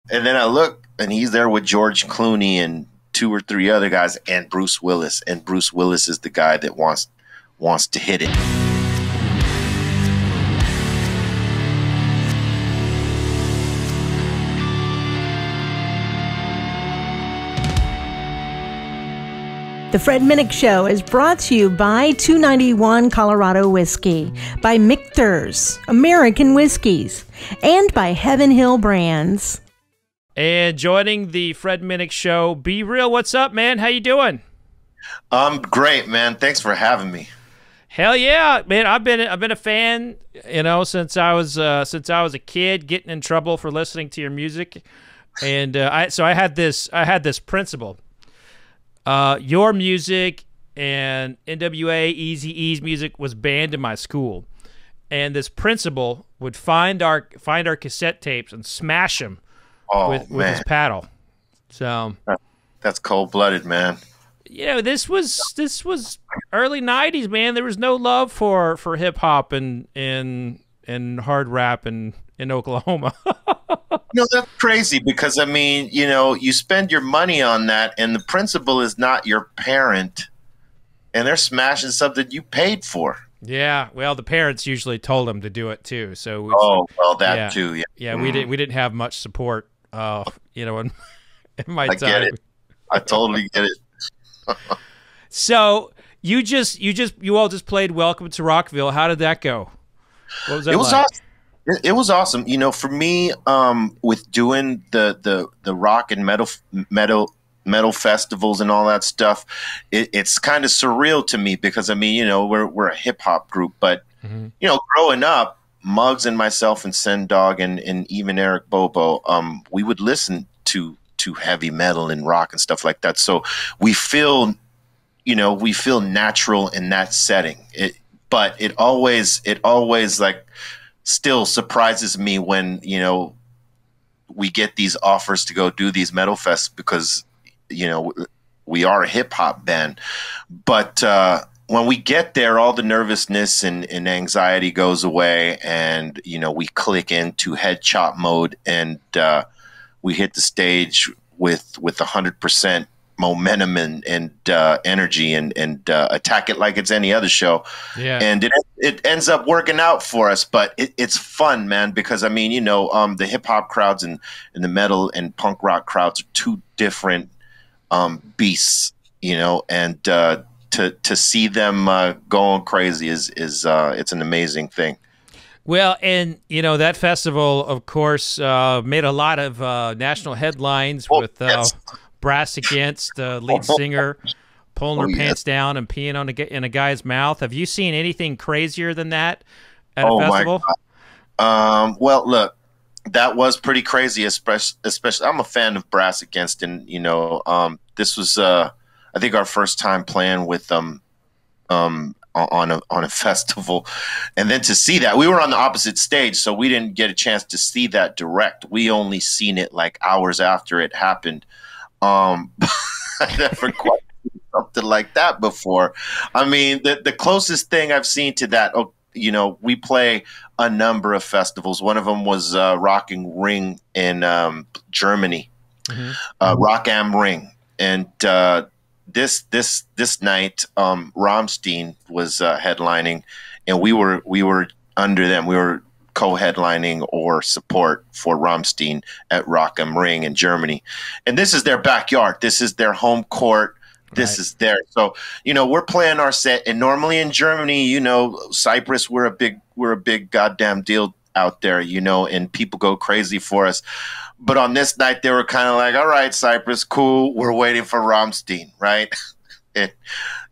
And then I look, and he's there with George Clooney and two or three other guys, and Bruce Willis. And Bruce Willis is the guy that wants to hit it. The Fred Minnick Show is brought to you by 291 Colorado Whiskey, by Michter's American Whiskeys, and by Heaven Hill Brands. And joining the Fred Minnick Show, BReal. What's up, man? How you doing? I'm great, man. Thanks for having me. Hell yeah, man! I've been a fan, since I was a kid, getting in trouble for listening to your music, and I had this principle. Your music and NWA, Eazy-E's music was banned in my school, and this principal would find our cassette tapes and smash them with his paddle. So that's cold-blooded, man. This was early '90s, man. There was no love for hip hop and hard rap in Oklahoma. That's crazy because, I mean, you spend your money on that and the principal is not your parent and they're smashing something you paid for. Yeah, well, the parents usually told them to do it too. So too. Yeah, yeah, we didn't have much support. In my time. I get it. I totally get it. So you all just played "Welcome to Rockville." How did that go? What was that? Awesome. It was awesome. For me, with doing the rock and metal festivals and all that stuff, it's kind of surreal to me because, I mean, we're a hip hop group, but growing up, Muggs and myself and Sen Dog and even Eric Bobo, we would listen to heavy metal and rock and stuff like that. So we feel natural in that setting. But it always like still surprises me when, we get these offers to go do these metal fests because, we are a hip hop band. But when we get there, all the nervousness and anxiety goes away and, we click into head chop mode and we hit the stage with 100% momentum and energy and attack it like it's any other show. Yeah. And it ends up working out for us, but it's fun, man, because, I mean, the hip hop crowds and the metal and punk rock crowds are two different beasts, and to see them going crazy is it's an amazing thing. Well, and that festival, of course, made a lot of national headlines with yes. Brass Against, the lead singer pulling her pants down and peeing in a guy's mouth. Have you seen anything crazier than that at a festival? My God. Well, look, that was pretty crazy, especially I'm a fan of Brass Against, and this was I think our first time playing with them on a festival, and then to see that, we were on the opposite stage, so we didn't get a chance to see that direct. We only seen it like hours after it happened. I never quite seen something like that before. I mean, the closest thing I've seen to that, we play a number of festivals. One of them was Rock am Ring in Germany, Rock am Ring, and this night, Rammstein was headlining, and we were under them. We were co-headlining or support for Rammstein at Rock am Ring in Germany, and this is their backyard. This is their home court. This is there. So we're playing our set, and normally in Germany, Cyprus, we're a big goddamn deal out there, and people go crazy for us. But on this night, they were kind of like, all right, Cyprus, cool. We're waiting for Rammstein, right? And,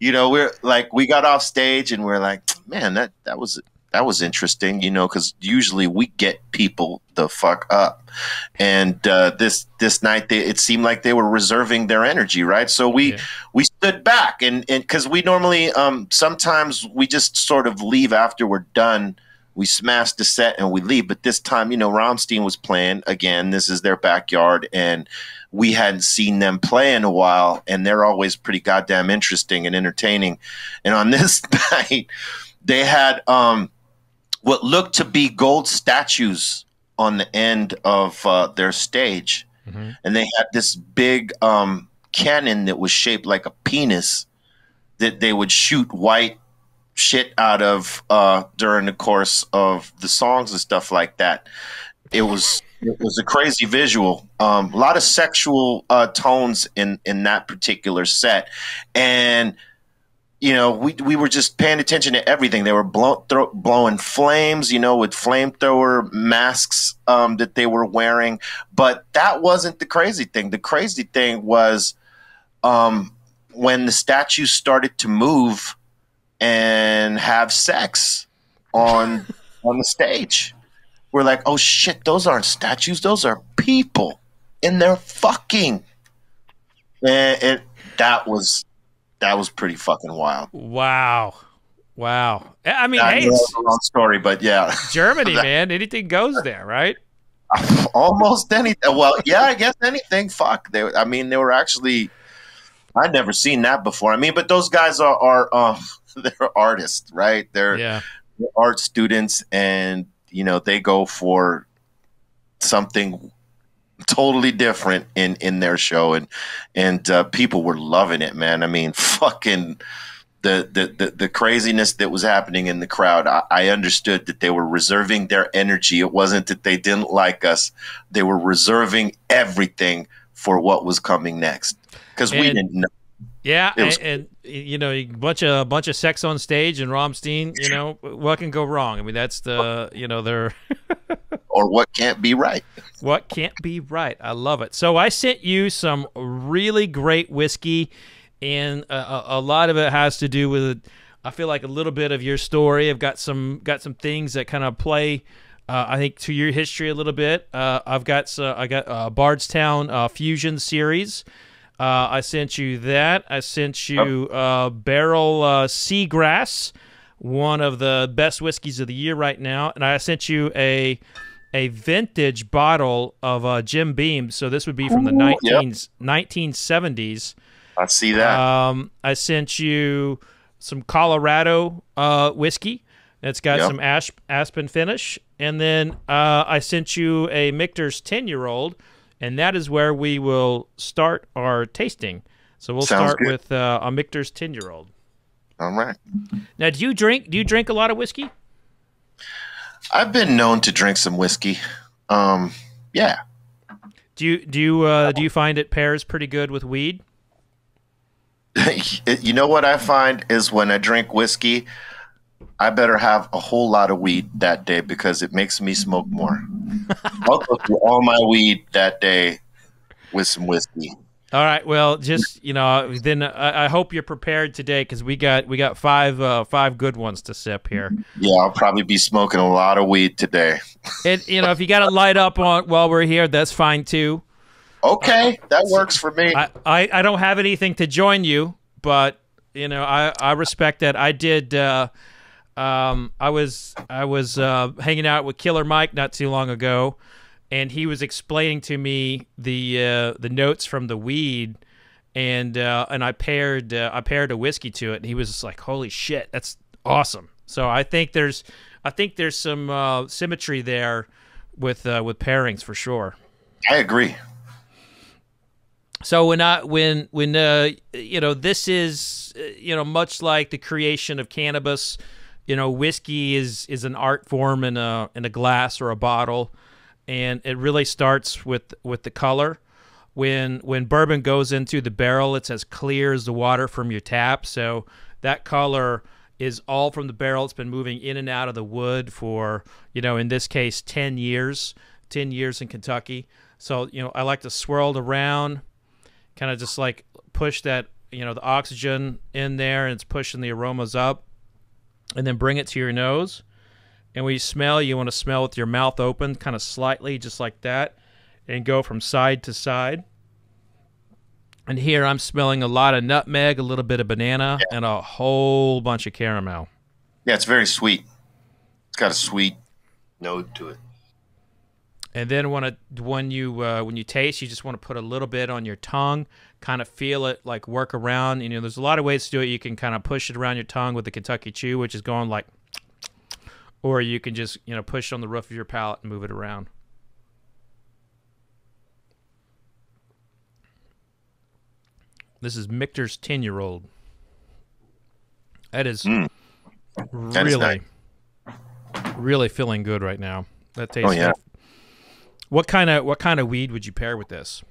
we're like, we got off stage and we're like, man, that was interesting, because usually we get people the fuck up. And this night, it seemed like they were reserving their energy, right? So we stood back, and because we normally, sometimes we just sort of leave after we're done. We smash the set and we leave. But this time, Rammstein was playing again. This is their backyard, and we hadn't seen them play in a while, and they're always pretty goddamn interesting and entertaining. And on this night, they had what looked to be gold statues on the end of their stage, and they had this big cannon that was shaped like a penis that they would shoot white shit out of during the course of the songs and stuff like that. It was a crazy visual. A lot of sexual tones in that particular set, and we were just paying attention to everything. They were blowing flames, with flamethrower masks that they were wearing. But that wasn't the crazy thing. The crazy thing was when the statues started to move and have sex on the stage. We're like, oh shit, those aren't statues, those are people, and they're fucking. And that was pretty fucking wild. Wow. I mean, hey, it's a long story, but yeah, Germany, man. Anything goes there, right? Almost anything. Well, yeah, I guess anything. Fuck. They were actually. I'd never seen that before. I mean, but those guys are they're artists, right? They're art students, and they go for something totally different in their show, and people were loving it, man. I mean, fucking the craziness that was happening in the crowd. I understood that they were reserving their energy. It wasn't that they didn't like us; they were reserving everything for what was coming next, because we didn't know. Yeah, and a bunch of sex on stage and Rammstein. What can go wrong? I mean, that's the they're or what can't be right. What can't be right? I love it. So I sent you some really great whiskey, and a lot of it has to do with, I feel like, a little bit of your story. I've got some things that kind of play. I think to your history a little bit. I got Bardstown Fusion series. I sent you that. I sent you Barrell Seagrass, one of the best whiskeys of the year right now, and I sent you a vintage bottle of Jim Beam. So this would be from the 1970s. I see that. I sent you some Colorado whiskey. It's got some aspen finish, and then I sent you a Michter's 10-year-old. And that is where we will start our tasting. So we'll start with a Michter's 10-year-old. All right. Now, do you drink a lot of whiskey? I've been known to drink some whiskey. Yeah. Do you find it pairs pretty good with weed? You know what I find is when I drink whiskey, I better have a whole lot of weed that day because it makes me smoke more. I'll go through all my weed that day with some whiskey. All right. Well, just then I hope you're prepared today because we got five good ones to sip here. Yeah, I'll probably be smoking a lot of weed today. And if you got to light up on while we're here, that's fine too. Okay, that works for me. I don't have anything to join you, but I respect that. I did. I was hanging out with Killer Mike not too long ago, and he was explaining to me the notes from the weed, and I paired a whiskey to it, and he was just like, "Holy shit, that's awesome!" So I think there's some symmetry there with pairings for sure. I agree. So when this is much like the creation of cannabis. Whiskey is an art form in a glass or a bottle, and it really starts with the color. When bourbon goes into the barrel, it's as clear as the water from your tap. So that color is all from the barrel. It's been moving in and out of the wood for in this case 10 years. 10 years in Kentucky. So I like to swirl it around, kind of just like push that the oxygen in there, and it's pushing the aromas up. And then bring it to your nose. And when you smell, you want to smell with your mouth open, kind of slightly, just like that, and go from side to side. And here I'm smelling a lot of nutmeg, a little bit of banana, and a whole bunch of caramel. Yeah, it's very sweet. It's got a sweet note to it. And then when you taste, you just want to put a little bit on your tongue, kind of feel it, like work around. There's a lot of ways to do it. You can kind of push it around your tongue with the Kentucky Chew, which is going like, or you can just push it on the roof of your palate and move it around. This is Michter's 10-year-old. That is That really feeling good right now. That tastes. Oh yeah. Good. What kind of weed would you pair with this?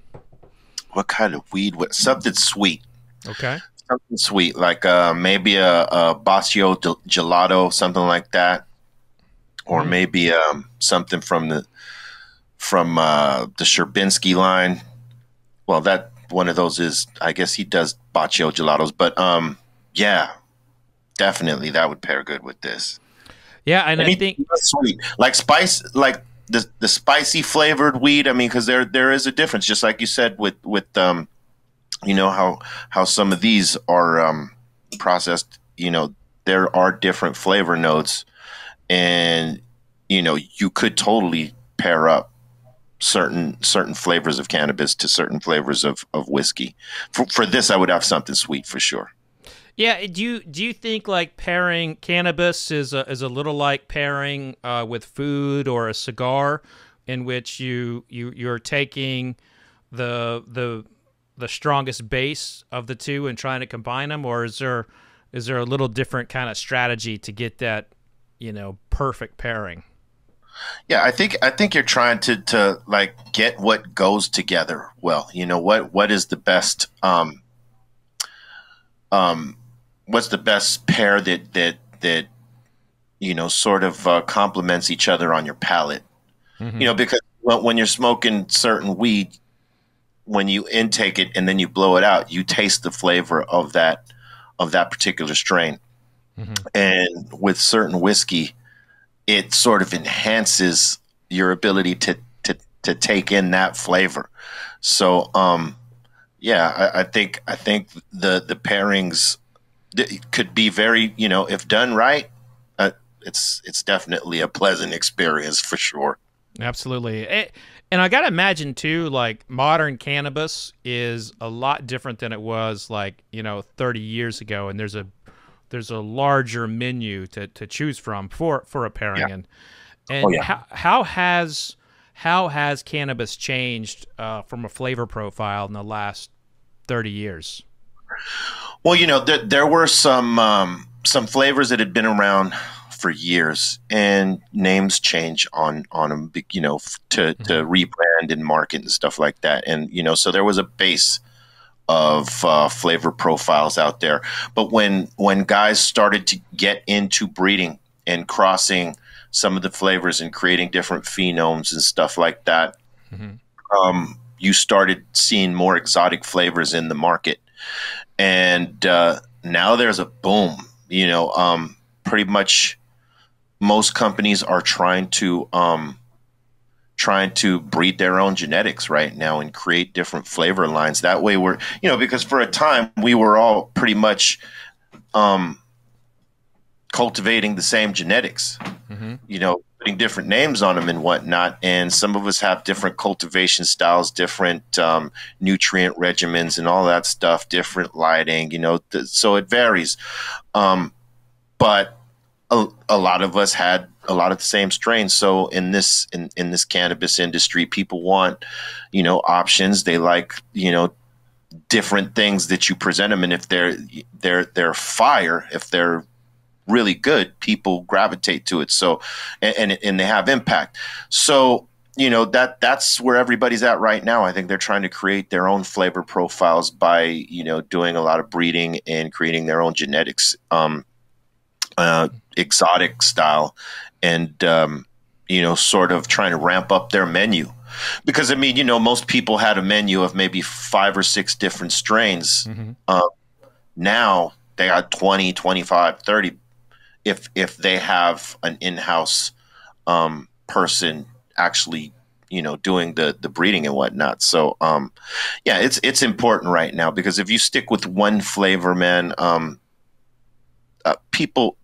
What kind of weed? Something sweet. Okay. Something sweet, like maybe a Baccio gelato, something like that, or maybe something from the Sherbinski line. Well, that one of those is, I guess he does Baccio gelatos, but yeah, definitely that would pair good with this. Yeah, and I think sweet, like spice, like the spicy flavored weed. I mean, because there is a difference, just like you said with you know how some of these are processed. You know, there are different flavor notes, and you know you could totally pair up certain flavors of cannabis to certain flavors of whiskey. For this, I would have something sweet for sure. Yeah, do you think like pairing cannabis is a little like pairing with food or a cigar, in which you're taking the strongest base of the two and trying to combine them, or is there a little different kind of strategy to get that, you know, perfect pairing? Yeah, I think you're trying to like get what goes together well. You know, what is the best what's the best pair that you know sort of complements each other on your palate. You know, because when you're smoking certain weed, when you intake it and then you blow it out, you taste the flavor of that particular strain. And with certain whiskey, it sort of enhances your ability to take in that flavor. So yeah, I think the pairings could be very, you know, if done right, it's definitely a pleasant experience for sure. Absolutely. And I gotta imagine too, like modern cannabis is a lot different than it was like, you know, 30 years ago, and there's a larger menu to choose from for a pairing. Yeah. And how has cannabis changed from a flavor profile in the last 30 years? Well, you know, there were some flavors that had been around for years, and names change on them, you know, to rebrand and market and stuff like that. And, you know, so there was a base of flavor profiles out there. But when guys started to get into breeding and crossing some of the flavors and creating different phenomes and stuff like that, you started seeing more exotic flavors in the market. And now there's a boom, you know, pretty much most companies are trying to breed their own genetics right now and create different flavor lines. That way we're, you know, because for a time we were all pretty much cultivating the same genetics, you know, putting different names on them and whatnot. And some of us have different cultivation styles, different nutrient regimens and all that stuff, different lighting, you know, so it varies. But a lot of us had a lot of the same strains. So in this cannabis industry, people want, you know, options. They like, you know, different things that you present them. And if they're fire, if they're really good, people gravitate to it. So, and they have impact. So, you know, that's where everybody's at right now. I think they're trying to create their own flavor profiles by, you know, doing a lot of breeding and creating their own genetics, exotic style, and you know, sort of trying to ramp up their menu. Because I mean, you know, most people had a menu of maybe 5 or 6 different strains. Now they got 20, 25, 30 if they have an in-house person actually, you know, doing the breeding and whatnot. So yeah, it's important right now, because if you stick with one flavor, man, people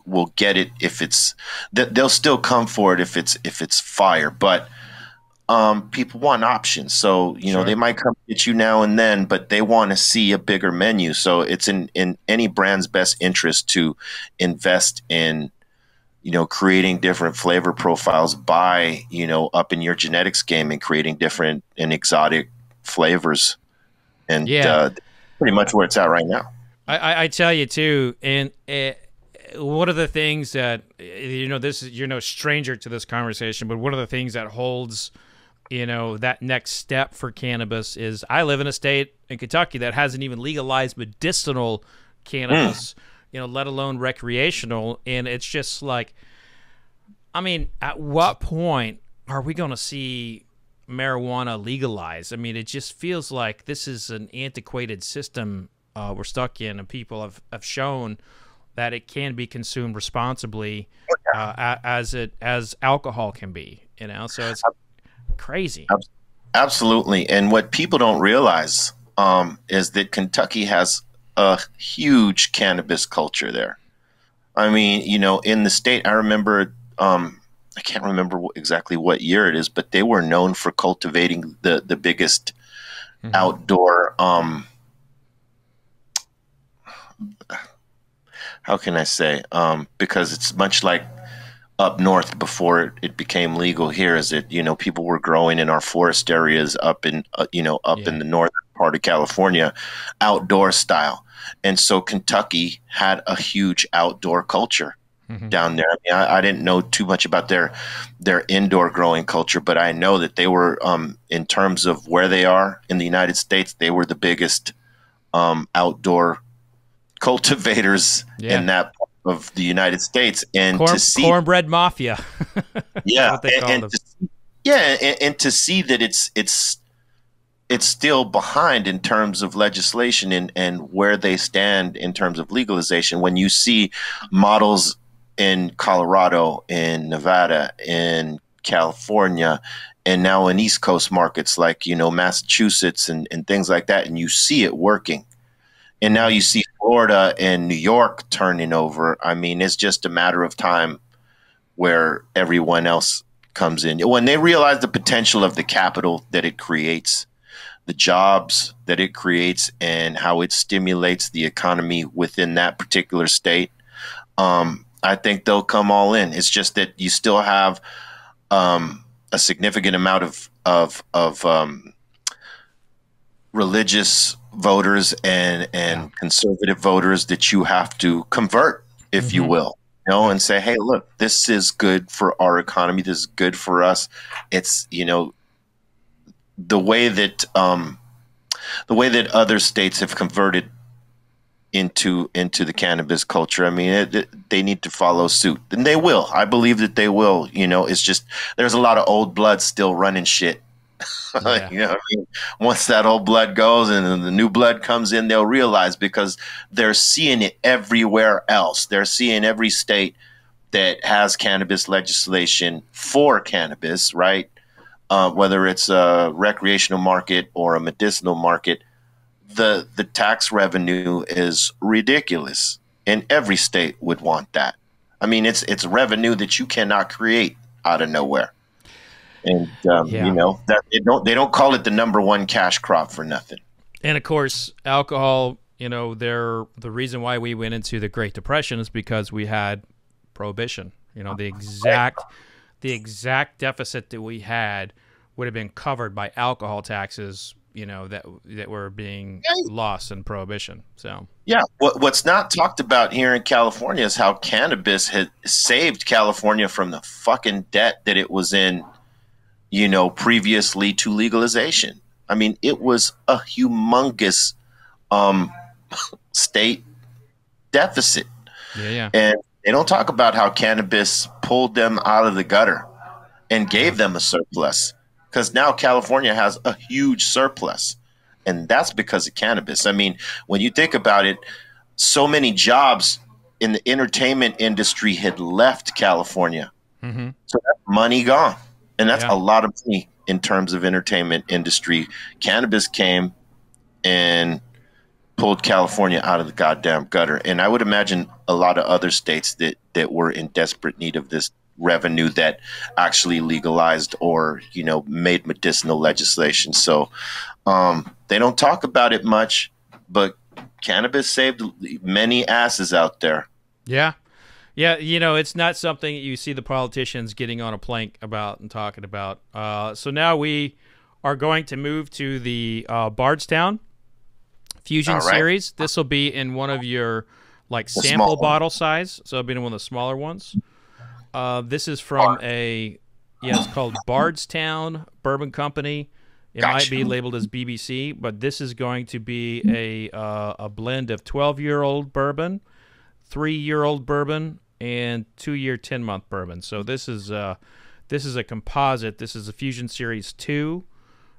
will get it if it's that, they'll still come for it if it's fire, but people want options. So, you know, they might come at you now and then, but they want to see a bigger menu. So it's in any brand's best interest to invest in, you know, creating different flavor profiles by, you know, upping your genetics game and creating different and exotic flavors. And pretty much where it's at right now. I tell you too, and one of the things that this is, you're no stranger to this conversation, but one of the things that holds that next step for cannabis is I live in a state in Kentucky that hasn't even legalized medicinal cannabis, let alone recreational, and it's just like, I mean, at what point are we going to see marijuana legalized? I mean, it just feels like this is an antiquated system we're stuck in, and people have shown that it can be consumed responsibly as alcohol can be, so it's crazy. Absolutely. And what people don't realize is that Kentucky has a huge cannabis culture there. I mean, in the state, I remember, I can't remember exactly what year it is, but they were known for cultivating the biggest outdoor, how can I say, because it's much like up north before it became legal here, is that, people were growing in our forest areas up in, in the northern part of California, outdoor style. And so Kentucky had a huge outdoor culture down there. I mean, I didn't know too much about their indoor growing culture, but I know that they were, in terms of where they are in the United States, they were the biggest outdoor cultivators in that part of the United States. And to see cornbread mafia, and to see that it's still behind in terms of legislation and where they stand in terms of legalization. When you see models in Colorado, in Nevada, in California, and now in East Coast markets like, Massachusetts and things like that, and you see it working. And now you see Florida and New York turning over. I mean, it's just a matter of time where everyone else comes in. When they realize the potential of the capital that it creates, the jobs that it creates, and how it stimulates the economy within that particular state, I think they'll come all in. It's just that you still have a significant amount of religious voters and conservative voters that you have to convert, if you will, and say, hey, look, this is good for our economy. This is good for us. It's, the way that other states have converted into the cannabis culture. I mean, they need to follow suit, and they will. I believe that they will. It's just there's a lot of old blood still running shit. I mean, once that old blood goes and then the new blood comes in, they'll realize, because they're seeing it everywhere else. They're seeing every state that has cannabis legislation for cannabis, right? Whether it's a recreational market or a medicinal market, the tax revenue is ridiculous, and every state would want that. I mean, it's revenue that you cannot create out of nowhere. And that they don't call it the #1 cash crop for nothing. And of course, alcohol. The reason why we went into the Great Depression is because we had prohibition. The exact deficit that we had would have been covered by alcohol taxes. That were being lost in prohibition. So what's not talked about here in California is how cannabis had saved California from the fucking debt that it was in, previously to legalization. I mean, it was a humongous state deficit. And they don't talk about how cannabis pulled them out of the gutter and gave them a surplus, because now California has a huge surplus, and that's because of cannabis. I mean, when you think about it, so many jobs in the entertainment industry had left California. So that's money gone. And that's a lot of money in terms of entertainment industry. Cannabis came and pulled California out of the goddamn gutter. And I would imagine a lot of other states that were in desperate need of this revenue that actually legalized or, made medicinal legislation. So they don't talk about it much, but cannabis saved many asses out there. Yeah. Yeah, it's not something you see the politicians getting on a plank about and talking about. So now we are going to move to the Bardstown. Fusion All right. Series. This will be in one of your like The sample small one. bottle size, so it'll be in one of the smaller ones. This is from it's called Bardstown Bourbon Company. It might Gotcha. be labeled as BBC, but this is going to be a blend of 12-year-old bourbon, 3-year-old bourbon, and 2-year 10-month bourbon. So this is a composite. This is a Fusion Series 2.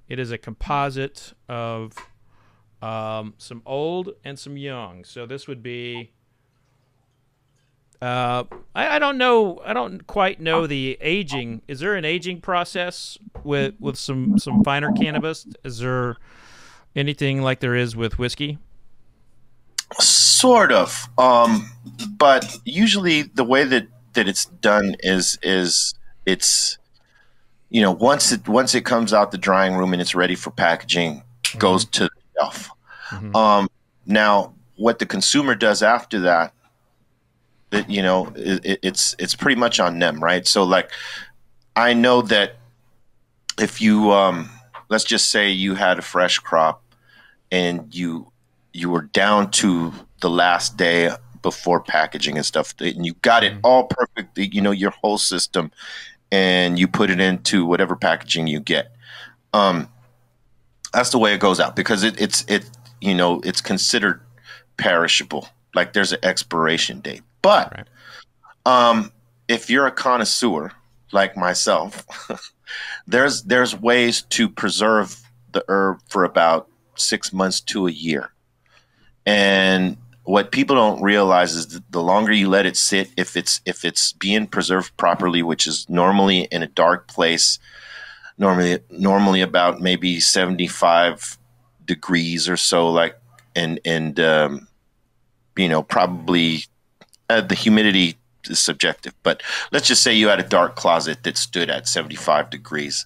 It is a composite of some old and some young. So this would be I don't know. I don't quite know the aging. Is there an aging process with some finer cannabis? Is there anything like there is with whiskey? Sort of. But usually the way that it's done is it's, you know, once it comes out the drying room and it's ready for packaging, goes to the shelf. Now what the consumer does after that, you know, it's pretty much on them, right? So like, I know that if you let's just say you had a fresh crop and you were down to the last day before packaging and stuff, and you got it all perfect, you know, your whole system, and you put it into whatever packaging you get. That's the way it goes out, because it's you know, it's considered perishable. Like there's an expiration date. But if you're a connoisseur like myself, there's ways to preserve the herb for about 6 months to a year. And what people don't realize is that the longer you let it sit, if it's being preserved properly, which is normally in a dark place, normally about maybe 75 degrees or so, like, and you know, probably the humidity is subjective, but let's just say you had a dark closet that stood at 75 degrees.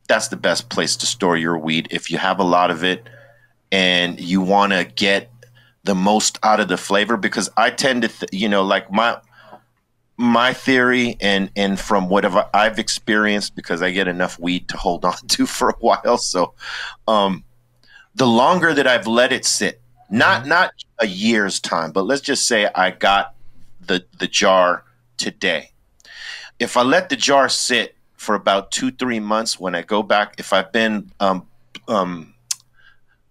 That's the best place to store your weed if you have a lot of it and you want to get the most out of the flavor. Because I tend to, you know, like my theory and from whatever I've experienced, because I get enough weed to hold on to for a while. So the longer that I've let it sit, not a year's time, but let's just say I got the jar today. If I let the jar sit for about 2-3 months, when I go back, if I've been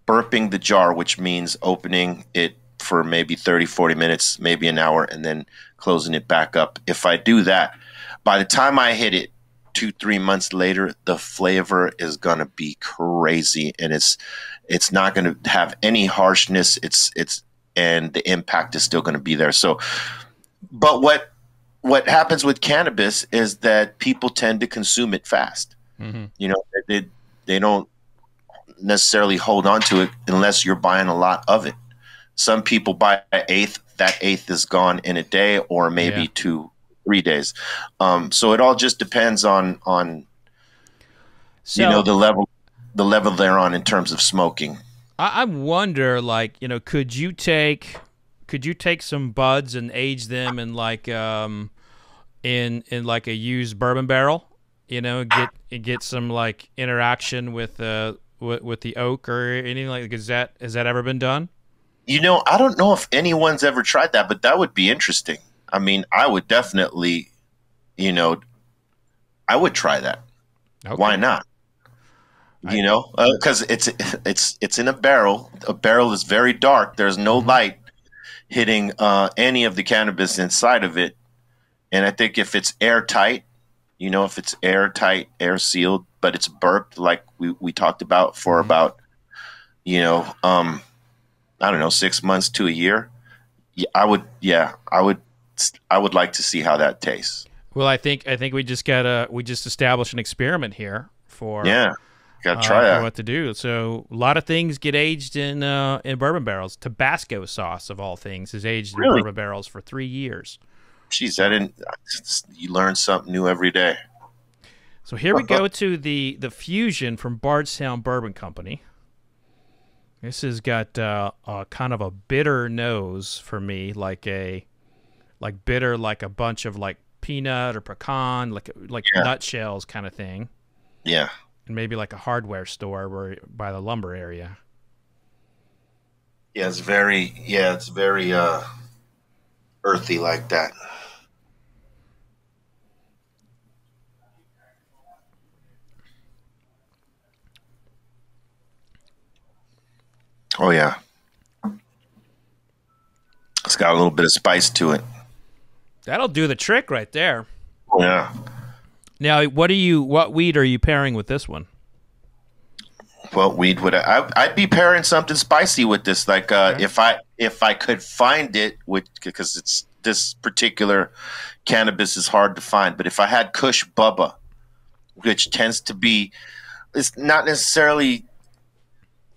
burping the jar, which means opening it for maybe 30-40 minutes, maybe an hour, and then closing it back up. If I do that, by the time I hit it 2-3 months later, the flavor is gonna be crazy, and it's not gonna have any harshness. And the impact is still gonna be there. So, but what happens with cannabis is that people tend to consume it fast. You know, they don't necessarily hold on to it unless you're buying a lot of it. Some people buy an eighth, that eighth is gone in a day or maybe 2-3 days. So it all just depends on you know, the level they're on in terms of smoking. I wonder, like, you know, could you take some buds and age them in like in like a used bourbon barrel, you know, get some like interaction with the oak or anything like that? Has that ever been done? You know, I don't know if anyone's ever tried that, but that would be interesting. I mean, I would definitely, you know, I would try that. Okay. Why not? You know, because it's in a barrel. A barrel is very dark. There's no light hitting any of the cannabis inside of it. And I think if it's airtight, you know, if it's airtight, air sealed, but it's burped like we talked about for about, you know, I don't know, 6 months to a year. I would like to see how that tastes. Well, I think we just established an experiment here for gotta try that. What to do. So a lot of things get aged in bourbon barrels. Tabasco sauce, of all things, is aged in bourbon barrels for 3 years. Jeez, you learn something new every day. So here we go to the Fusion from Bardstown Bourbon Company. This has got kind of a bitter nose for me, like bitter, like a bunch of like peanut or pecan, like nutshells kind of thing. Yeah. And maybe like a hardware store by the lumber area. Yeah, it's very earthy like that. Oh yeah, it's got a little bit of spice to it. That'll do the trick right there. Oh yeah. Now, what weed are you pairing with this one? What weed would I'd be pairing something spicy with this, like Okay. if I could find it, because it's this particular cannabis is hard to find. But if I had Kush Bubba, which tends to be, it's not necessarily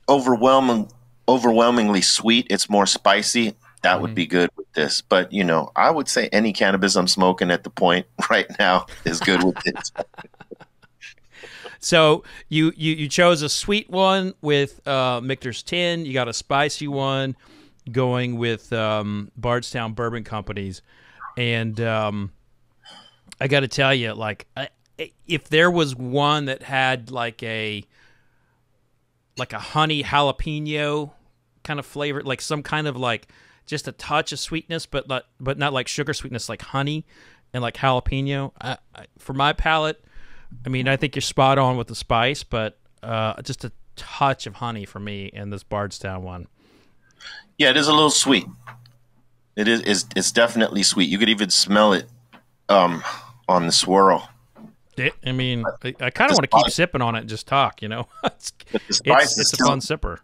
overwhelmingly sweet. It's more spicy. That would be good with this. But I would say any cannabis I'm smoking at the point right now is good with this. So you chose a sweet one with Michter's 10. You got a spicy one going with Bardstown Bourbon Companies. And I got to tell you, like, if there was one that had like a honey jalapeno kind of flavor, like some kind of like just a touch of sweetness, but not like sugar sweetness, like honey and like jalapeno. For my palate, I mean, I think you're spot on with the spice, but just a touch of honey for me in this Bardstown one. Yeah, it is a little sweet. It's definitely sweet. You could even smell it on the swirl. I mean, I kind of want to keep sipping on it and just talk, it's But the spice it's a fun sipper.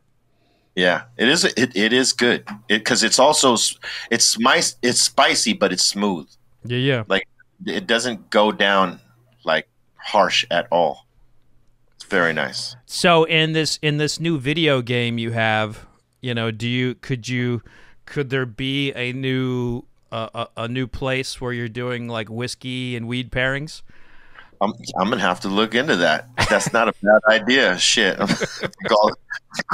Yeah, it is. It is good because it's also it's spicy, but it's smooth. Yeah. Like it doesn't go down like harsh at all. It's very nice. So in this new video game you have, could there be a new place where you're doing like whiskey and weed pairings? I'm gonna have to look into that. That's not a bad idea. Shit,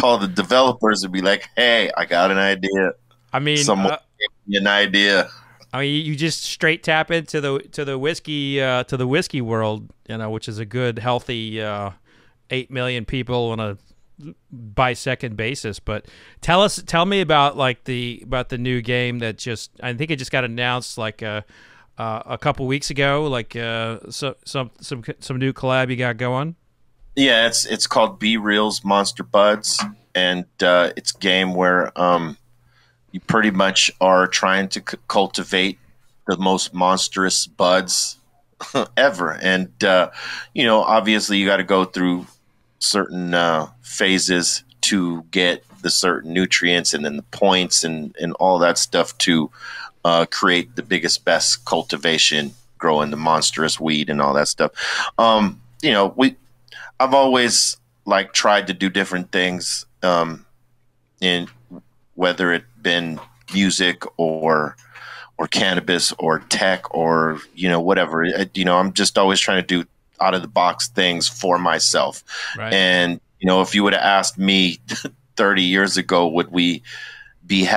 call the developers and be like, "Hey, I got an idea." I mean, someone gave me an idea. I mean, you just straight tap into the whiskey world, which is a good healthy 8 million people on a by second basis. But tell me about the new game that I think it just got announced like a couple weeks ago, like some new collab you got going. Yeah, it's called BReal'S Monster Buds, and it's a game where you pretty much are trying to cultivate the most monstrous buds ever, and obviously you got to go through certain phases to get the certain nutrients and then the points and all that stuff to create the biggest, best cultivation, growing the monstrous weed and all that stuff. I've always like tried to do different things in whether it been music or cannabis or tech or whatever. I'm just always trying to do out of the box things for myself. Right. And if you would have asked me 30 years ago, would we be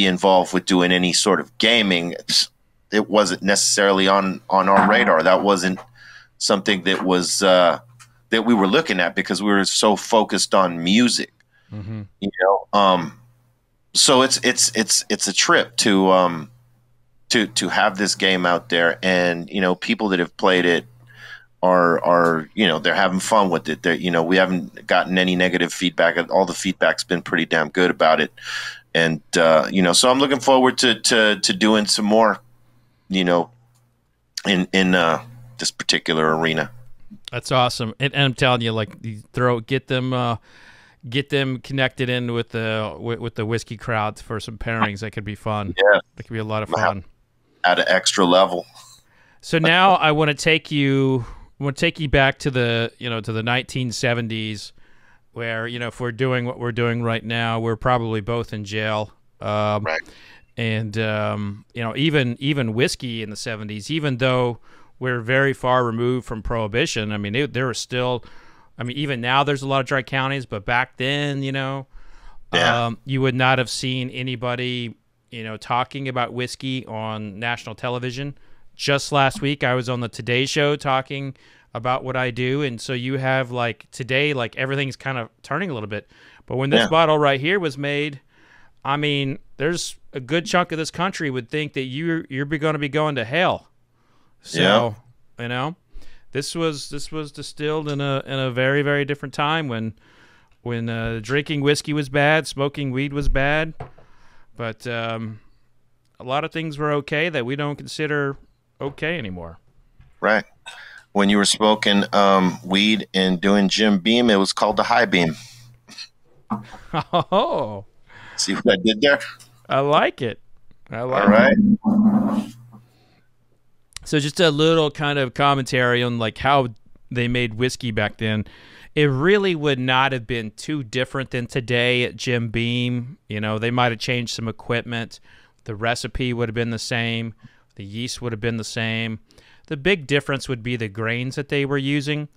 involved with doing any sort of gaming, it wasn't necessarily on our radar. That wasn't something that was that we were looking at because we were so focused on music. Mm-hmm. So it's a trip to have this game out there, and people that have played it are they're having fun with it. We haven't gotten any negative feedback. All the feedback's been pretty damn good about it, and so I'm looking forward to doing some more, in this particular arena. That's awesome, and I'm telling you, like, get them connected in with the whiskey crowd for some pairings. That could be fun. Yeah, that could be a lot of fun. At an extra level. So now I want to take you back to the to the 1970s, where if we're doing what we're doing right now, we're probably both in jail. Right. And even whiskey in the 70s, even though we're very far removed from Prohibition, I mean, there were still, even now there's a lot of dry counties, but back then, you would not have seen anybody, talking about whiskey on national television. Just last week, I was on the Today Show talking about what I do. And so you have like today, like everything's kind of turning a little bit. But when this bottle right here was made, I mean, there's a good chunk of this country would think that you're going to be going to hell. So, you know, this was distilled in a very, very different time when drinking whiskey was bad, smoking weed was bad. But a lot of things were okay that we don't consider okay anymore. Right. When you were smoking weed and doing Jim Beam, it was called the high beam. Oh. See what I did there? I like it. All right. So just a little kind of commentary on like how they made whiskey back then. It really would not have been too different than today at Jim Beam. You know, they might have changed some equipment. The recipe would have been the same. The yeast would have been the same. The big difference would be the grains that they were using.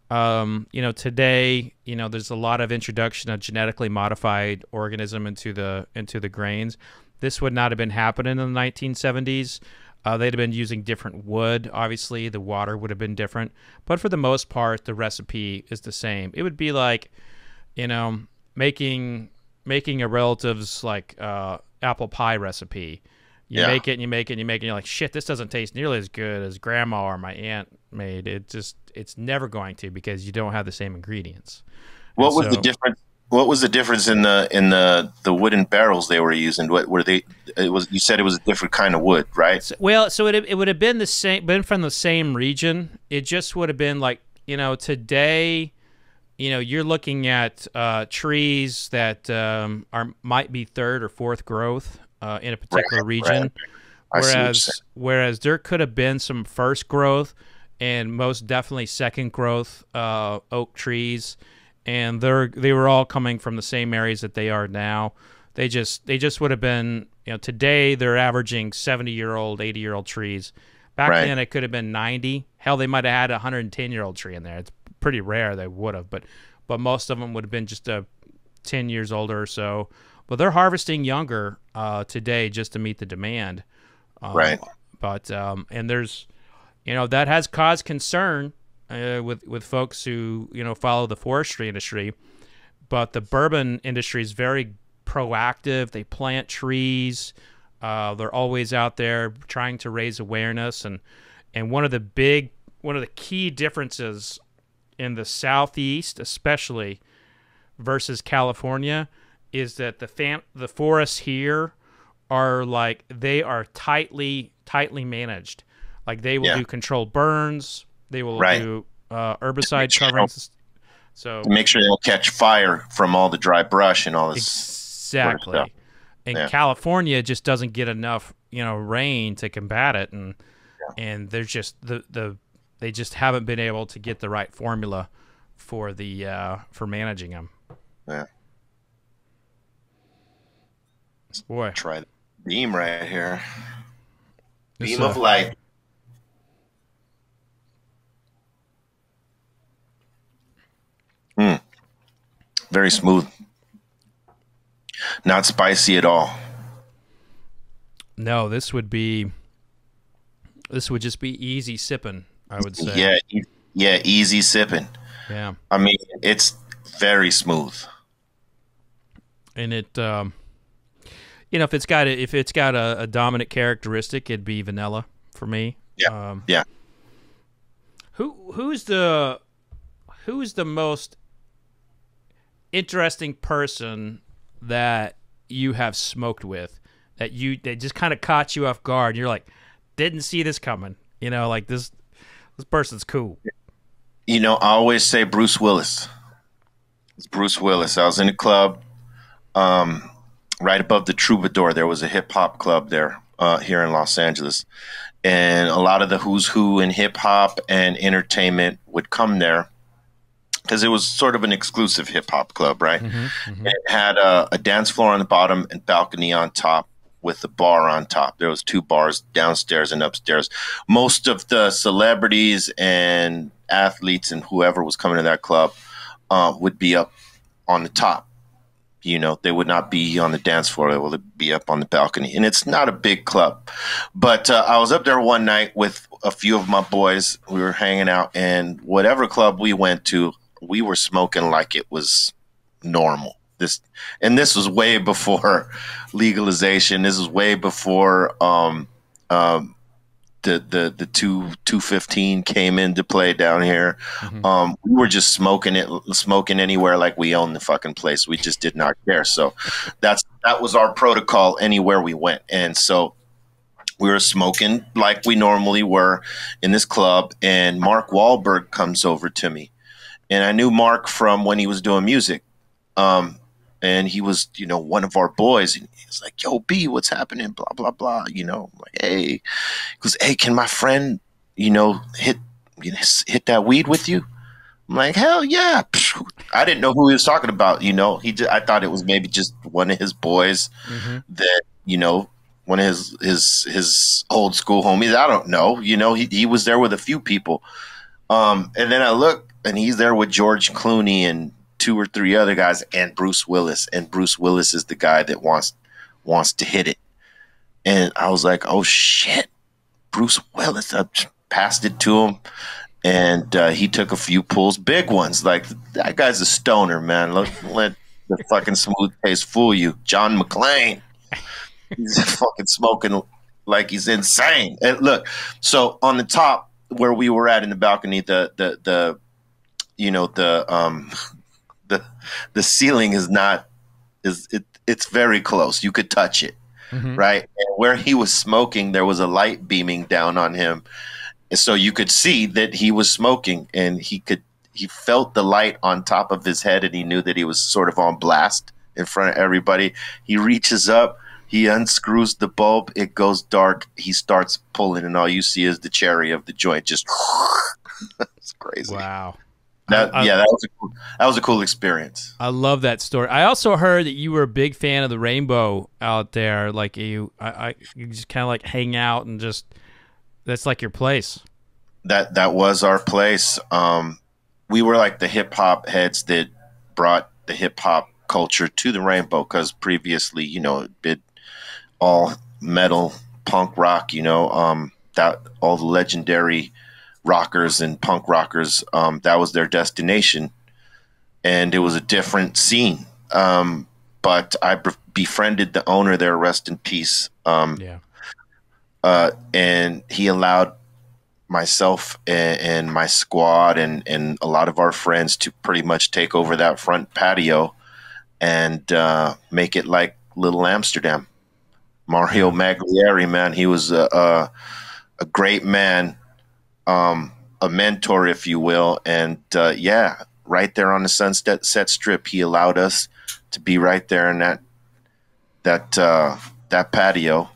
You know, today, you know, there's a lot of introduction of genetically modified organism into the grains. This would not have been happening in the 1970s. They'd have been using different wood. Obviously, the water would have been different. But for the most part, the recipe is the same. It would be like, you know, making a relative's like apple pie recipe. You make it and you make it and you make it and you're like, shit, this doesn't taste nearly as good as grandma or my aunt made. It's never going to, because you don't have the same ingredients. What was the difference? What was the difference in the wooden barrels they were using? What were they? It was, you said it was a different kind of wood, right? So it would have been the same, been from the same region. It just would have been like, you know, today, you know, you're looking at trees that might be third or fourth growth in a particular region, whereas there could have been some first growth and most definitely second growth oak trees. And they were all coming from the same areas that they are now. They just would have been, you know, today they're averaging 70-year-old, 80-year-old trees. Back then it could have been 90. Hell, they might have had a 110-year-old tree in there. It's pretty rare they would have, but most of them would have been just 10 years older or so. But they're harvesting younger today just to meet the demand. But and there's, you know, that has caused concern with folks who, you know, follow the forestry industry. But the bourbon industry is very proactive. They plant trees. They're always out there trying to raise awareness. And one of the key differences in the Southeast, especially versus California, is that the forests here are like, they are tightly managed. Like they will do controlled burns. They will do herbicide coverings. So to make sure they don't catch fire from all the dry brush and all this. Exactly. Sort of stuff. And California just doesn't get enough, you know, rain to combat it, and there's just they just haven't been able to get the right formula for managing them. Yeah. Boy, try the beam right here. Beam of light. Very smooth. Not spicy at all. No, this would just be easy sipping, I would say. Yeah, easy sipping. Yeah. I mean, it's very smooth. And it you know, if it's got a dominant characteristic, it'd be vanilla for me. Yeah. Who's the most interesting person that you have smoked with that just kind of caught you off guard and you're like, didn't see this coming, you know, like this person's cool? You know, I always say Bruce Willis. It's Bruce Willis. I was in a club right above the Troubadour. There was a hip hop club there here in Los Angeles, and a lot of the who's who in hip hop and entertainment would come there, because it was sort of an exclusive hip-hop club, right? It had a dance floor on the bottom and balcony on top with a bar on top. There was 2 bars downstairs and upstairs. Most of the celebrities and athletes and whoever was coming to that club would be up on the top. You know, they would not be on the dance floor. They would be up on the balcony. And it's not a big club. But I was up there one night with a few of my boys. We were hanging out, and whatever club we went to, we were smoking like it was normal. This was way before legalization. This was way before the 215 came into play down here. We were just smoking anywhere like we owned the fucking place. We just did not care. So that was our protocol anywhere we went. And so we were smoking like we normally were in this club, and Mark Wahlberg comes over to me. And I knew Mark from when he was doing music. And he was, one of our boys. And he was like, "Yo, B, what's happening? Blah, blah, blah." I'm like, "Hey." He goes, "Hey, can my friend, hit that weed with you?" I'm like, "Hell yeah." I didn't know who he was talking about. I thought it was maybe just one of his boys that, one of his old school homies. I don't know. He was there with a few people. And then I look, and he's there with George Clooney and 2 or 3 other guys, and Bruce Willis. And Bruce Willis is the guy that wants to hit it. And I was like, "Oh shit, Bruce Willis." I passed it to him, and he took a few pulls, big ones. Like, that guy's a stoner, man. Let the fucking smooth taste fool you. John McClane. He's fucking smoking like he's insane. And look, so on the top where we were at in the balcony, the ceiling it's very close. You could touch it, right? And where he was smoking, there was a light beaming down on him, and so you could see that he was smoking, and he felt the light on top of his head, and he knew that he was sort of on blast in front of everybody. He reaches up, he unscrews the bulb, it goes dark, he starts pulling, and all you see is the cherry of the joint just it's crazy. Wow. That was a cool experience. I love that story. I also heard that you were a big fan of the rainbow out there. Like you just kind of like hang out and just, that's like your place. That was our place. We were like the hip hop heads that brought the hip hop culture to the rainbow, because previously, it'd been all metal, punk rock. That all the legendary rockers and punk rockers, that was their destination, and it was a different scene. But I befriended the owner there, rest in peace. And he allowed myself and my squad and a lot of our friends to pretty much take over that front patio and make it like Little Amsterdam. Mario Magliari, man, he was a great man. A mentor, if you will. And right there on the Sunset Strip, he allowed us to be right there in that patio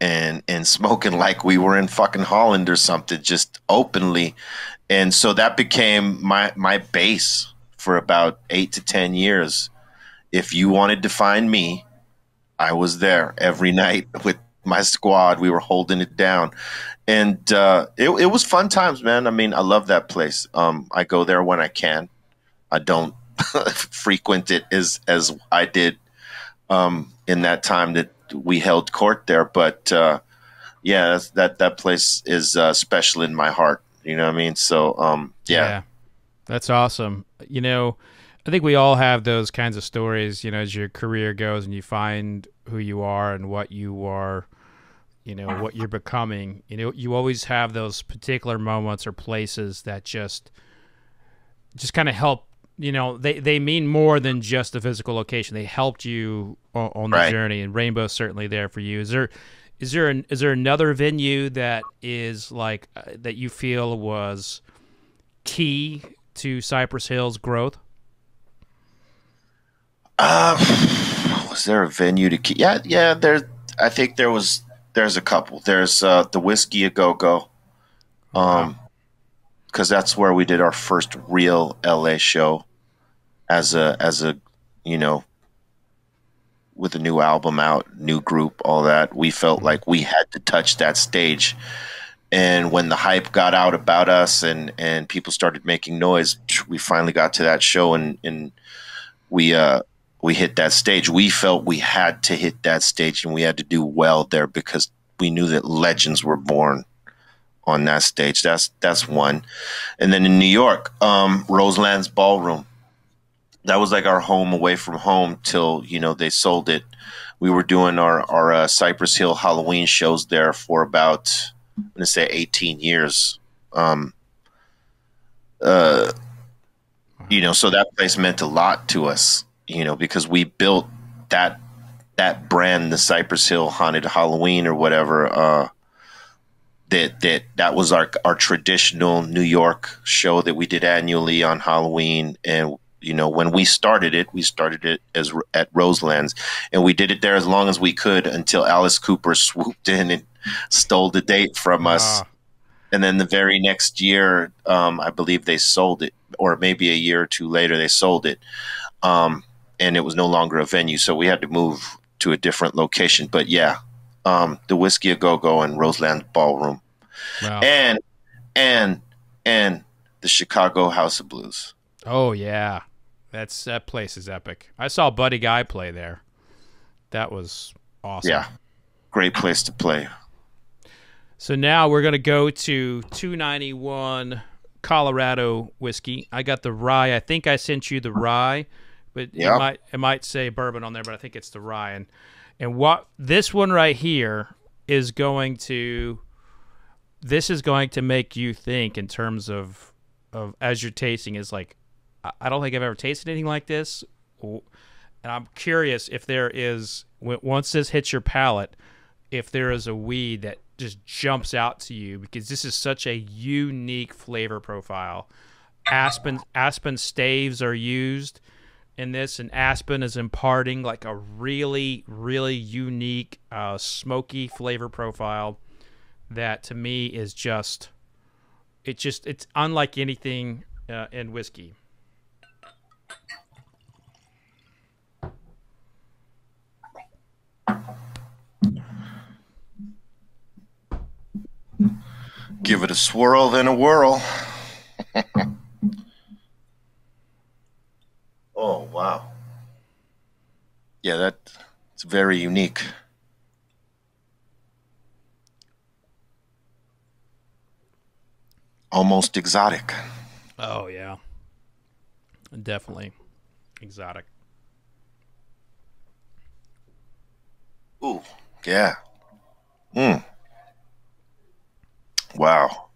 and smoking like we were in fucking Holland or something, just openly. And so that became my base for about 8 to 10 years. If you wanted to find me, I was there every night with my squad. We were holding it down. And it was fun times, man. I mean, I love that place. I go there when I can. I don't frequent it as I did in that time that we held court there. But that place is special in my heart. You know what I mean? So yeah, that's awesome. I think we all have those kinds of stories. As your career goes and you find who you are and what you are. What you're becoming, you always have those particular moments or places that just kind of help, they mean more than just the physical location. They helped you on the journey, and Rainbow's certainly there for you. Is there another venue that is like, that you feel was key to Cypress Hill's growth? Was there a venue to key? Yeah, I think there's a couple. There's the Whiskey A Go-Go, because that's where we did our first real LA show as a with a new album out, new group, all that. We felt like we had to touch that stage. And when the hype got out about us and people started making noise, we finally got to that show and we hit that stage. We felt we had to hit that stage, and we had to do well there because we knew that legends were born on that stage. That's one. And then in New York, Roseland's Ballroom. That was like our home away from home till, you know, they sold it. We were doing our Cypress Hill Halloween shows there for about, I'm going to say 18 years. You know, so that place meant a lot to us, you know, because we built that brand, the Cypress Hill Haunted Halloween or whatever. That was our traditional New York show that we did annually on Halloween. And, you know, when we started it as at Roseland's, and we did it there as long as we could until Alice Cooper swooped in and stole the date from us. And then the very next year, I believe they sold it, or maybe a year or two later, they sold it. And it was no longer a venue. So we had to move to a different location. But yeah, the Whiskey A Go-Go and Roseland Ballroom. Wow. And the Chicago House of Blues. Oh, yeah. That place is epic. I saw Buddy Guy play there. That was awesome. Yeah. Great place to play. So now we're going to go to 291 Colorado whiskey. I got the rye. I think I sent you the rye, but it might say bourbon on there, but I think it's the rye. And what this one right here is going to make you think in terms of as you're tasting is like, I don't think I've ever tasted anything like this. And I'm curious if there is, once this hits your palate, if there is a weed that just jumps out to you, because this is such a unique flavor profile. Aspen staves are used in this, and aspen is imparting like a really, really unique smoky flavor profile that to me is it's unlike anything in whiskey. Give it a swirl, then a whirl. Oh, wow. Yeah, that's very unique. Almost exotic. Oh, yeah. Definitely exotic. Ooh, yeah. Wow.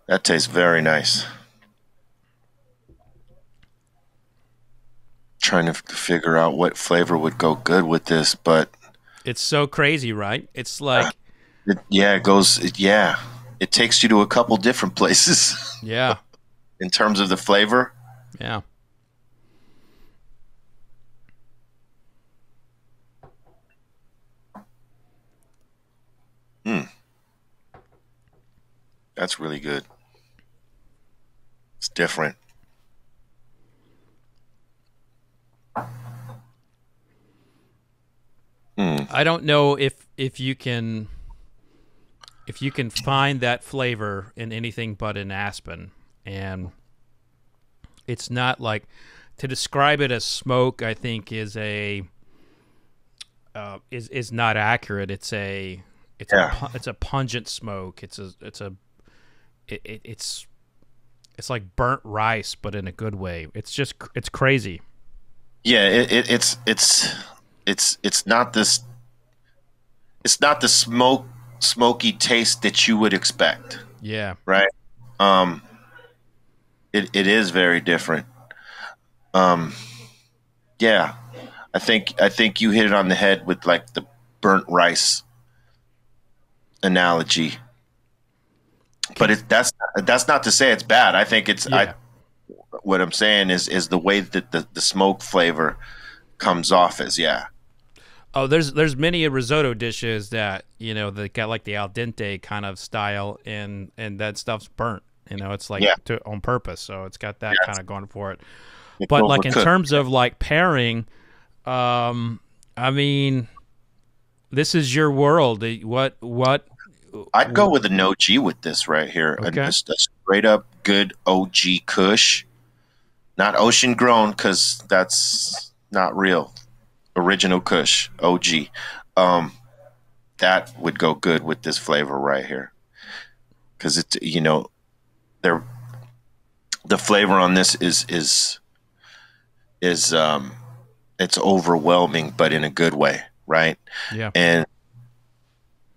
That tastes very nice. Trying to figure out what flavor would go good with this, but it's so crazy, right? It's like it takes you to a couple different places. Yeah. In terms of the flavor. Yeah. That's really good. It's different. I don't know if you can find that flavor in anything but in aspen, and it's not like, to describe it as smoke, I think is not accurate. It's a pungent smoke. It's like burnt rice, but in a good way. It's crazy. Yeah, it's not this. It's not the smoky taste that you would expect. Yeah. Right. It is very different. Yeah, I think you hit it on the head with like the burnt rice analogy. But that's not to say it's bad. I think it's what I'm saying is the way that the smoke flavor comes off as Oh, there's many risotto dishes that that got like the al dente kind of style, and that stuff's burnt. It's like on purpose, so it's got that kind of going for it. But like in terms of like pairing, I mean, this is your world. What? I'd go with an OG with this right here. Okay. A straight up good OG Kush, not ocean grown, because that's not real. Original Kush, OG. that would go good with this flavor right here, because it's, you know, the flavor on this is it's overwhelming, but in a good way, right? Yeah. And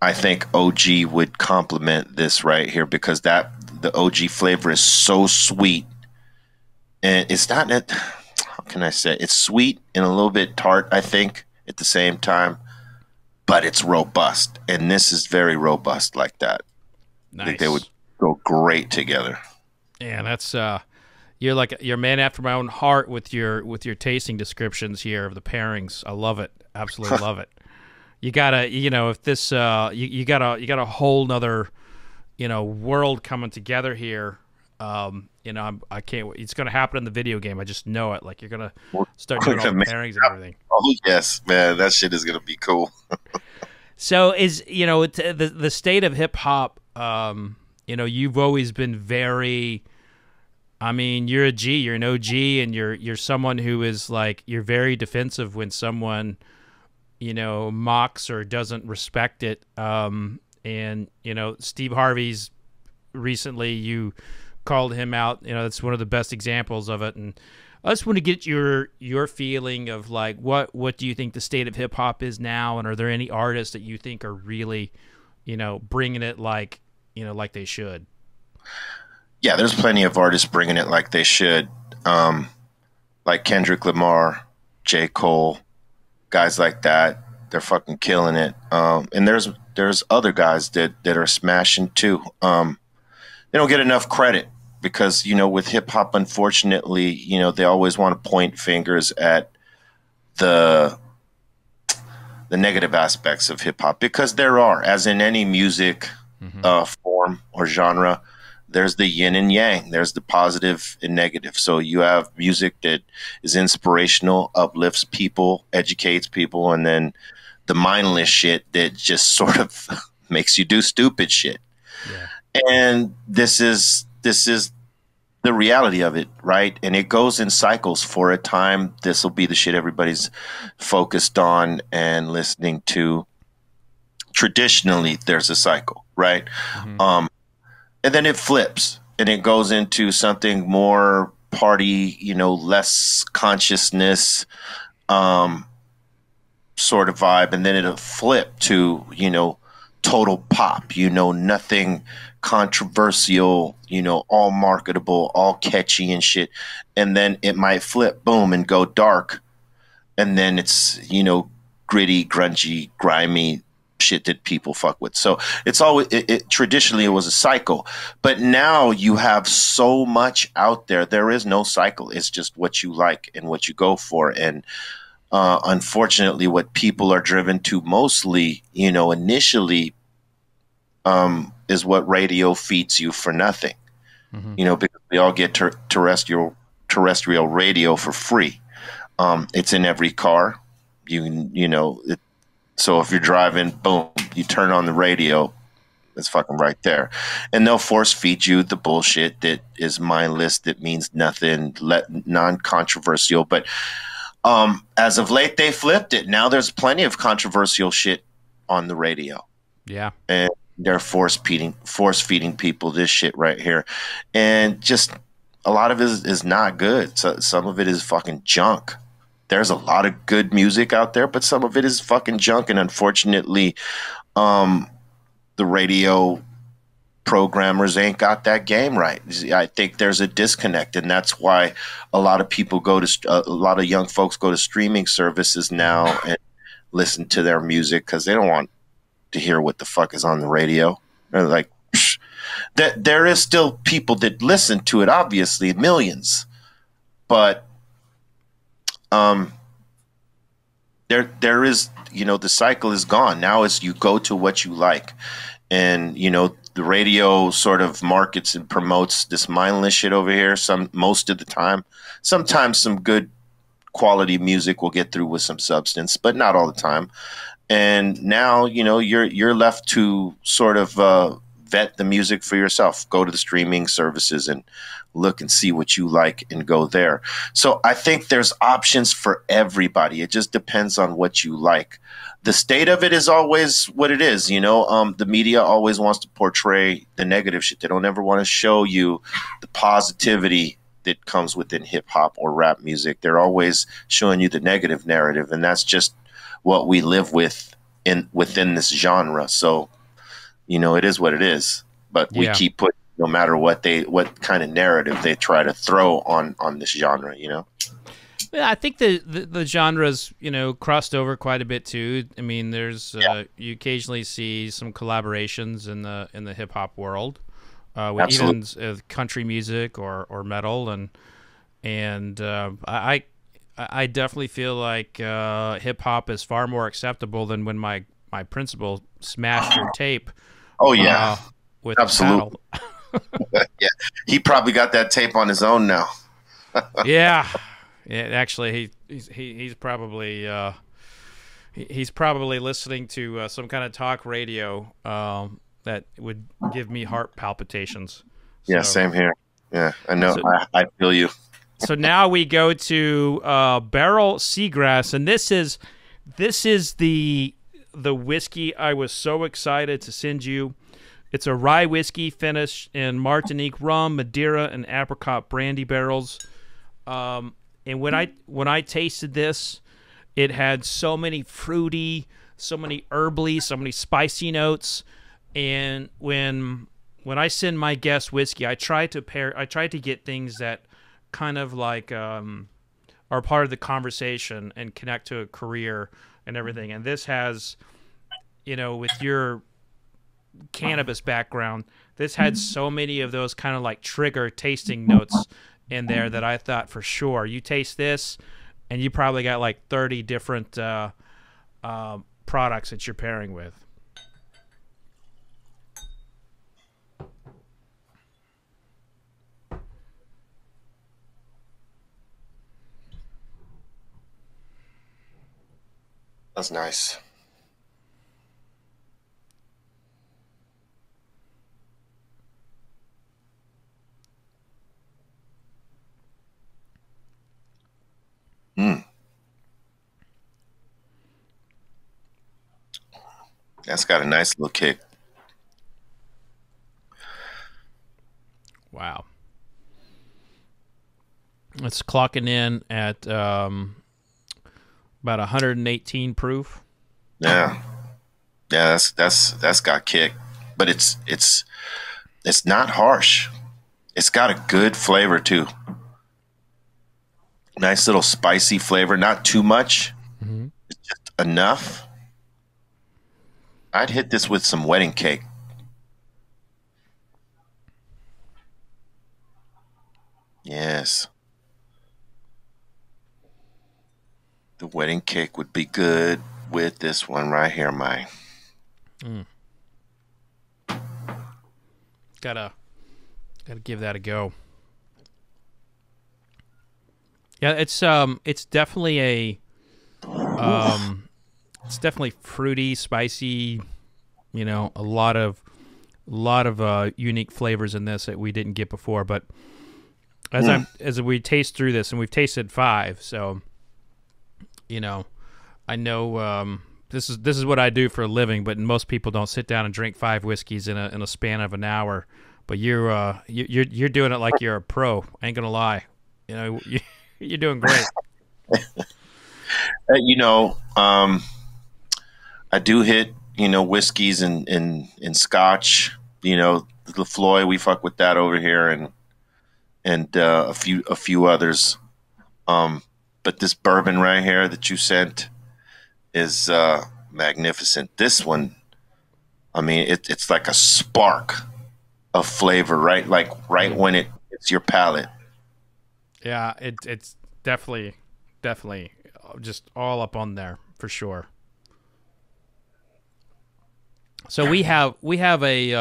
I think OG would complement this right here, because the OG flavor is so sweet, and it's not that, how can I say, it's sweet and a little bit tart, I think, at the same time, but it's robust, and this is very robust like that. Nice. I think they would go great together. Yeah, that's you're a man after my own heart with your tasting descriptions here of the pairings. I love it, absolutely love it. You gotta, you know, if this you got a whole nother, you know, world coming together here. You know, I can't wait. It's gonna happen in the video game. I just know it. Like, you're gonna start doing all the pairings and everything. Oh yes, man, that shit is gonna be cool. So is, you know, the state of hip hop. You know, you've always been very. I mean, you're a G. You're an OG, and you're someone who is like, you're very defensive when someone, you know, mocks or doesn't respect it. And you know, Steve Harvey's recently, you called him out. You know, that's one of the best examples of it. And I just want to get your feeling of like, what do you think the state of hip hop is now, and are there any artists that you think are really, you know, bringing it like, you know, like they should? Yeah, there's plenty of artists bringing it like they should, like Kendrick Lamar, J. Cole, guys like that. They're fucking killing it. And there's other guys that are smashing too. They don't get enough credit because, you know, with hip hop, unfortunately, you know, they always want to point fingers at the negative aspects of hip hop, because there are, as in any music form or genre, there's the yin and yang. There's the positive and negative. So you have music that is inspirational, uplifts people, educates people, and then the mindless shit that just sort of makes you do stupid shit. Yeah. And this is the reality of it, right? And it goes in cycles. For a time, this will be the shit everybody's focused on and listening to. Traditionally, there's a cycle, right? And then it flips and it goes into something more party, you know, less consciousness sort of vibe. And then it'll flip to, you know, total pop, you know, nothing controversial, you know, all marketable, all catchy and shit. And then it might flip, boom, and go dark. And then it's, you know, gritty, grungy, grimy shit that people fuck with. So it's always, traditionally it was a cycle, but now you have so much out there. There is no cycle. It's just what you like and what you go for. And unfortunately, what people are driven to mostly, you know, initially, is what radio feeds you for nothing. You know, because we all get terrestrial radio for free. It's in every car. You know, so if you're driving, boom, you turn on the radio, it's fucking right there. And they'll force feed you the bullshit that is mindless, that means nothing, non-controversial. But as of late, they flipped it. Now there's plenty of controversial shit on the radio. Yeah. And they're force feeding people this shit right here. And just a lot of it is not good. So some of it is fucking junk. There's a lot of good music out there, but some of it is fucking junk. And unfortunately, the radio programmers ain't got that game right. I think there's a disconnect, and that's why a lot of people a lot of young folks go to streaming services now and listen to their music, because they don't want to hear what the fuck is on the radio. They're like, that there is still people that listen to it, obviously, millions, but there is, you know, the cycle is gone. Now it's, you go to what you like. And, you know, the radio sort of markets and promotes this mindless shit over here. Most of the time, sometimes some good quality music will get through with some substance, but not all the time. And now, you know, you're left to sort of vet the music for yourself. Go to the streaming services and look and see what you like and go there. So I think there's options for everybody. It just depends on what you like. The state of it is always what it is. The media always wants to portray the negative shit. They don't ever want to show you the positivity that comes within hip hop or rap music. They're always showing you the negative narrative, and that's just what we live with within this genre. So, it is what it is. But we keep putting, no matter what kind of narrative they try to throw on this genre. Yeah, I think the genres, crossed over quite a bit too. I mean, there's you occasionally see some collaborations in the hip hop world. With even country music or metal, and I definitely feel like hip hop is far more acceptable than when my principal smashed your tape. Oh yeah, with absolutely. Yeah, he probably got that tape on his own now. Yeah, actually, he's probably listening to some kind of talk radio. That would give me heart palpitations. Yeah, same here. Yeah, I know. So, I feel you. So now we go to Barrell Seagrass, and this is the whiskey I was so excited to send you. It's a rye whiskey finished in Martinique rum, Madeira, and apricot brandy barrels. And when I tasted this, it had so many fruity, so many herbally, so many spicy notes. And when I send my guests whiskey, I try to get things that kind of like are part of the conversation and connect to a career and everything. And this has, with your cannabis background, this had so many of those kind of like trigger tasting notes in there that I thought for sure you taste this, and you probably got like 30 different products that you're pairing with. That's nice. That's got a nice little kick. Wow. It's clocking in at about 118 proof. Yeah, that's got kick, but it's not harsh. It's got a good flavor too. Nice little spicy flavor, not too much. Mm-hmm. It's just enough. I'd hit this with some wedding cake. Yes. The wedding cake would be good with this one right here, Mike. Gotta give that a go. Yeah, it's definitely it's definitely fruity, spicy. A lot of unique flavors in this that we didn't get before. But as we taste through this, and we've tasted 5, so I know this is what I do for a living. But most people don't sit down and drink 5 whiskeys in a span of an hour. But you're doing it like you're a pro. I ain't gonna lie. You're doing great. I do hit, whiskeys and scotch, the Floyd, we fuck with that over here, and a few others. But this bourbon right here that you sent is magnificent. This one, I mean, it's like a spark of flavor, right? Like right when it's your palate. Yeah, it's definitely just all up on there for sure. So we have a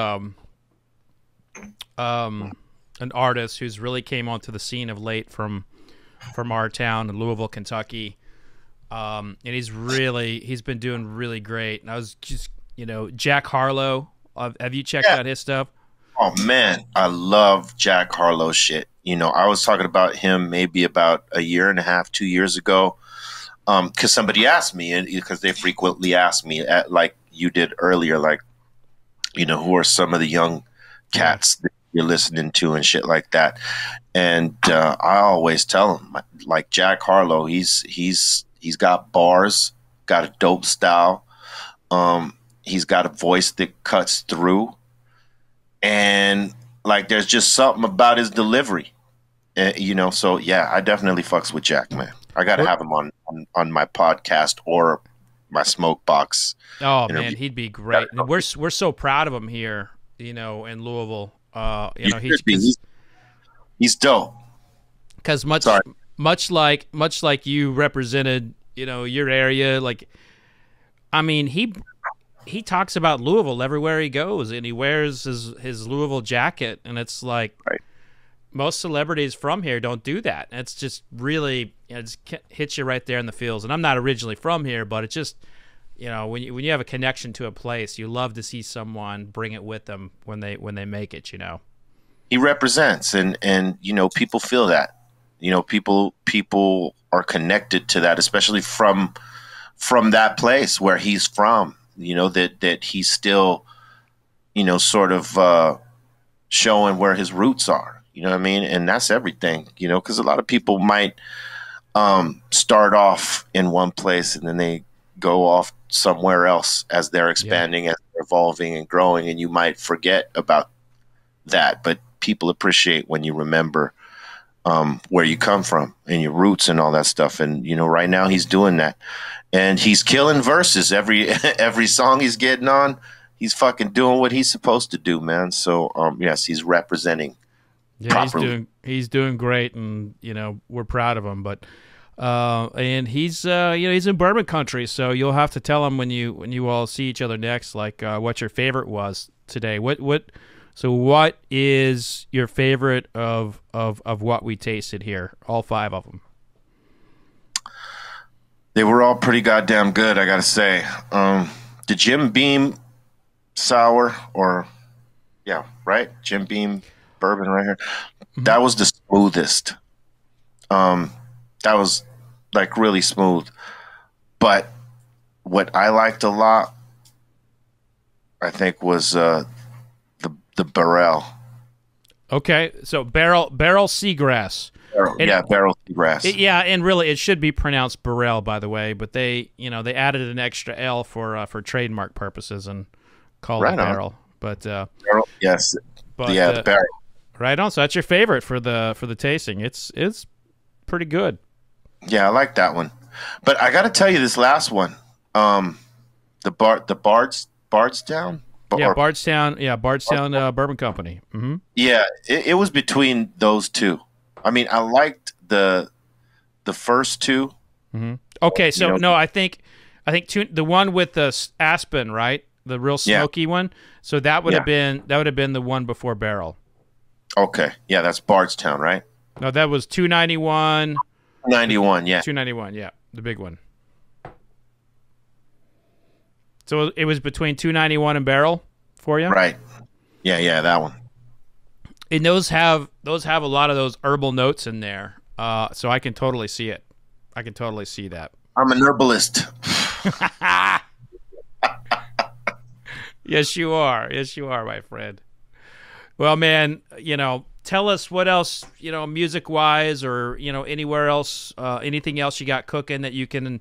an artist who's really came onto the scene of late from our town in Louisville, Kentucky, and he's been doing really great. And I was just Jack Harlow. Have you checked out his stuff? Oh man, I love Jack Harlow shit. You know, I was talking about him maybe about a year and a half, 2 years ago, because somebody asked me, and because they frequently ask me, like you did earlier, like, you know, who are some of the young cats that you're listening to and shit like that. And I always tell them, like Jack Harlow, he's got bars, got a dope style. He's got a voice that cuts through. And like, there's just something about his delivery, you know. So yeah, I definitely fucks with Jack, man. I got to have him on my podcast or my smoke box. Oh interview. Man, he'd be great. And we're so proud of him here, you know, in Louisville. You know, he's dope. Because much like you represented, you know, your area. Like, I mean, he talks about Louisville everywhere he goes, and he wears his Louisville jacket, and it's like most celebrities from here don't do that. And it's just really, you know, it just hits you right there in the feels. And I'm not originally from here, but it just, you know, when you have a connection to a place, you love to see someone bring it with them when they make it. You know, he represents, and you know, people feel that. You know, people are connected to that, especially from that place where he's from. You know, that he's still, you know, sort of showing where his roots are. You know what I mean? And that's everything, you know, because a lot of people might start off in one place and then they go off somewhere else as they're expanding, as they're evolving and growing. And you might forget about that. But people appreciate when you remember where you come from and your roots and all that stuff. And, you know, right now he's doing that. And he's killing verses every song he's getting on. He's fucking doing what he's supposed to do, man. So yes, he's representing. Yeah, properly. he's doing great, and you know, we're proud of him. But and he's you know, he's in Bourbon country, so you'll have to tell him when you all see each other next, like what your favorite was today. So what is your favorite of what we tasted here? All 5 of them. They were all pretty goddamn good, I gotta say. The Jim Beam sour, or Jim Beam bourbon right here. Mm-hmm. That was the smoothest. That was like really smooth. But what I liked a lot, I think, was the Barrell. Okay, so Barrell Seagrass. Barrell Seagrass. Yeah, and really, it should be pronounced Barrell, by the way. But they added an extra L for trademark purposes and called it Barrel. But Barrel, yes, but the Barrel. Right on. So that's your favorite for the tasting. It's pretty good. Yeah, I like that one. But I got to tell you, this last one, the Bardstown. Bardstown Bourbon Company. Mm-hmm. Yeah, it was between those two. I mean, I liked the first two. Mm-hmm. Okay, so no, I think the one with the aspen, right? The real smoky one. So that would have been the one before Barrel. Okay, yeah, that's Bardstown, right? No, that was 291. 91, yeah. 291, yeah, the big one. So it was between 291 and Barrel for you, right? Yeah, that one. And those have a lot of those herbal notes in there, so I can totally see it. I can totally see that. I'm an herbalist. Yes, you are. Yes, you are, my friend. Well, man, tell us what else, music-wise, or anywhere else, anything else you got cooking that you can,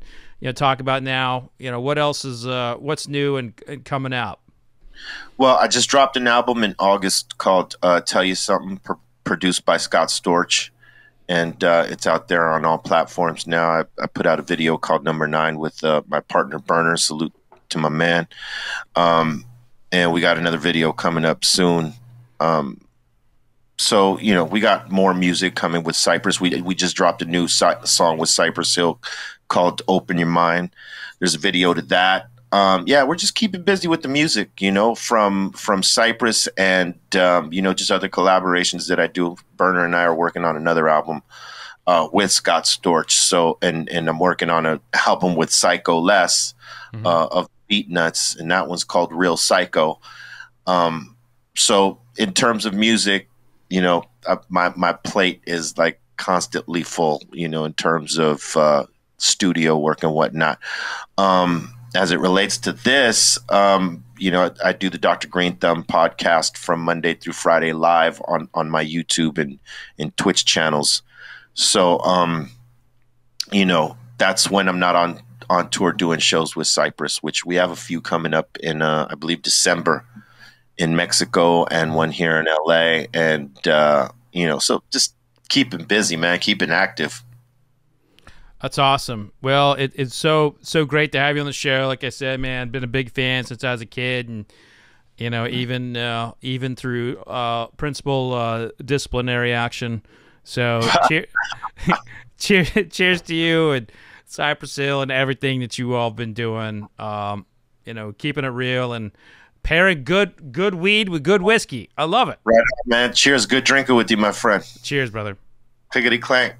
talk about now. What else is what's new and coming out? Well, I just dropped an album in August called "Tell You Something," produced by Scott Storch, and it's out there on all platforms now. I put out a video called "Number 9" with my partner Burner. Salute to my man. And we got another video coming up soon. So, we got more music coming with Cypress. We just dropped a new song with Cypress Hill called "Open Your Mind." There's a video to that. We're just keeping busy with the music, from Cypress and, just other collaborations that I do. Burner and I are working on another album with Scott Storch. So, and I'm working on an album with Psycho Les of Beat Nuts, and that one's called Real Psycho. So in terms of music, you know, my plate is like constantly full, you know, in terms of studio work and whatnot. As it relates to this, you know, I do the Dr. Green Thumb podcast from Monday through Friday live on my YouTube and Twitch channels. So, you know, that's when I'm not on tour doing shows with Cypress, which we have a few coming up in, I believe, December in Mexico and one here in LA. And, you know, so just keeping busy, man, keeping active. That's awesome. Well, it's so great to have you on the show. Like I said, man, been a big fan since I was a kid, and you know, even through principal disciplinary action. So, cheers to you and Cypress Hill and everything that you all been doing. You know, keeping it real and pairing good weed with good whiskey. I love it. Right on, man. Cheers. Good drinking with you, my friend. Cheers, brother. Clickety clank.